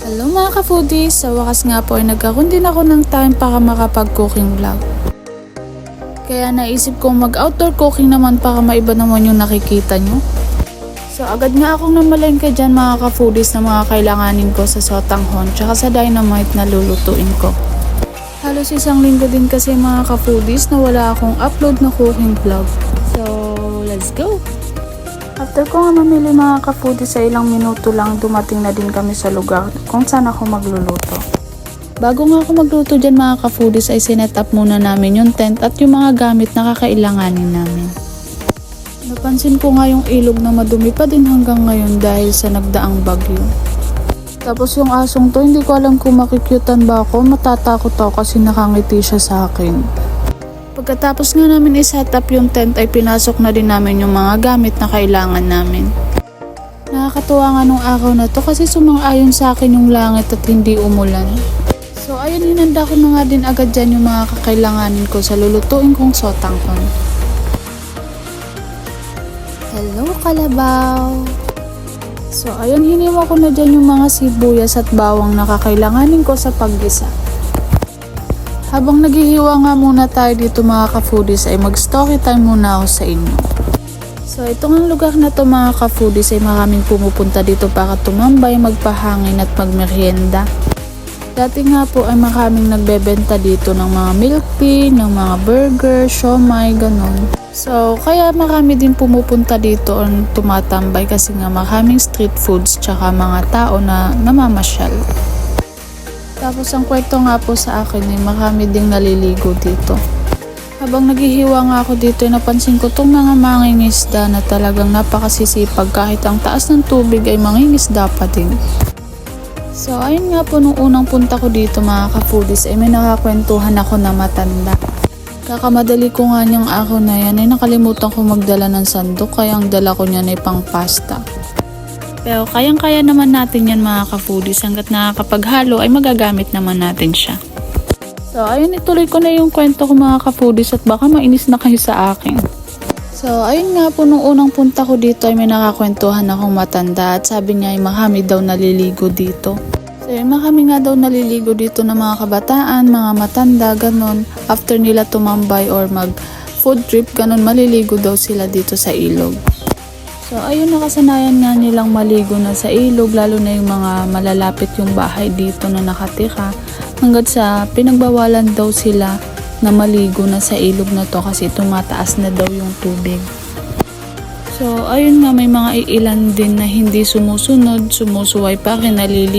Hello mga ka-foodies! Sa wakas nga po ay nagkaroon din ako ng time para makapag-cooking vlog. Kaya naisip kong mag-outdoor cooking naman para maiba naman yung nakikita nyo. So agad nga akong namalengke dyan mga ka-foodies na mga kailanganin ko sa sotanghon tsaka sa dynamite na lulutuin ko. Halos isang linggo din kasi mga ka-foodies na wala akong upload na cooking vlog. So let's go! After ko nga mamili mga ka-foodies, sa ilang minuto lang dumating na din kami sa lugar kung saan ako magluluto. Bago nga ako magluto dyan mga ka-foodies ay sinet up muna namin yung tent at yung mga gamit na kakailanganin namin. Napansin ko nga yung ilog na madumi pa din hanggang ngayon dahil sa nagdaang bagyo. Tapos yung asong to, hindi ko alam kung makikyutan ba ako, matatakot ako kasi nakangiti siya sa akin. Pagkatapos nga namin i-set up yung tent ay pinasok na din namin yung mga gamit na kailangan namin. Nakakatuwa nga nung araw na to kasi sumang-ayon sa akin yung langit at hindi umulan. So ayun, hinanda ko na nga din agad dyan yung mga kakailanganin ko sa lulutuin kong sotanghon. Hello kalabaw! So ayun, hiniwa ko na dyan yung mga sibuyas at bawang na kakailanganin ko sa paggisa. Habang naghihiwa nga muna tayo dito mga ka-foodies ay mag-story time muna ako sa inyo. So itong lugar na to mga ka-foodies ay maraming pumupunta dito para tumambay, magpahangin at magmerienda. Dati nga po ay maraming nagbebenta dito ng mga milk tea, ng mga burger, siomai, ganon. So kaya marami din pumupunta dito o tumatambay kasi nga maraming street foods tsaka mga tao na namamasyal. Tapos ang kwento nga po sa akin ay marami ding naliligo dito. Habang naghihiwa nga ako dito ay napansin ko itong mga mangingisda na talagang napakasisipag kahit ang taas ng tubig ay mangingisda pa din. So ayun nga po, nung unang punta ko dito mga ka-foodies ay may nakakwentuhan ako na matanda. Kakamadali ko nga niyang araw na yan ay nakalimutan ko magdala ng sandok kaya ang dala ko niyan ay pang pasta. Pero kayang-kaya naman natin yan mga ka-foodies, hanggat nakakapaghalo ay magagamit naman natin siya. So ayun, ituloy ko na yung kwento ko mga ka-foodies at baka mainis na kayo sa akin. So ayun nga po, nung unang punta ko dito ay may nakakwentuhan akong matanda at sabi niya ay marami daw naliligo dito. So marami nga daw naliligo dito na mga kabataan, mga matanda, ganon. After nila tumambay or mag food trip, ganon, maliligo daw sila dito sa ilog. So ayun, nakasanayan nga nilang maligo na sa ilog, lalo na yung mga malalapit yung bahay dito na nakatira. Hanggat sa pinagbawalan daw sila na maligo na sa ilog na to kasi tumataas na daw yung tubig. So ayun nga, may mga iilan din na hindi sumusunod, sumusuway pa rin, naliligo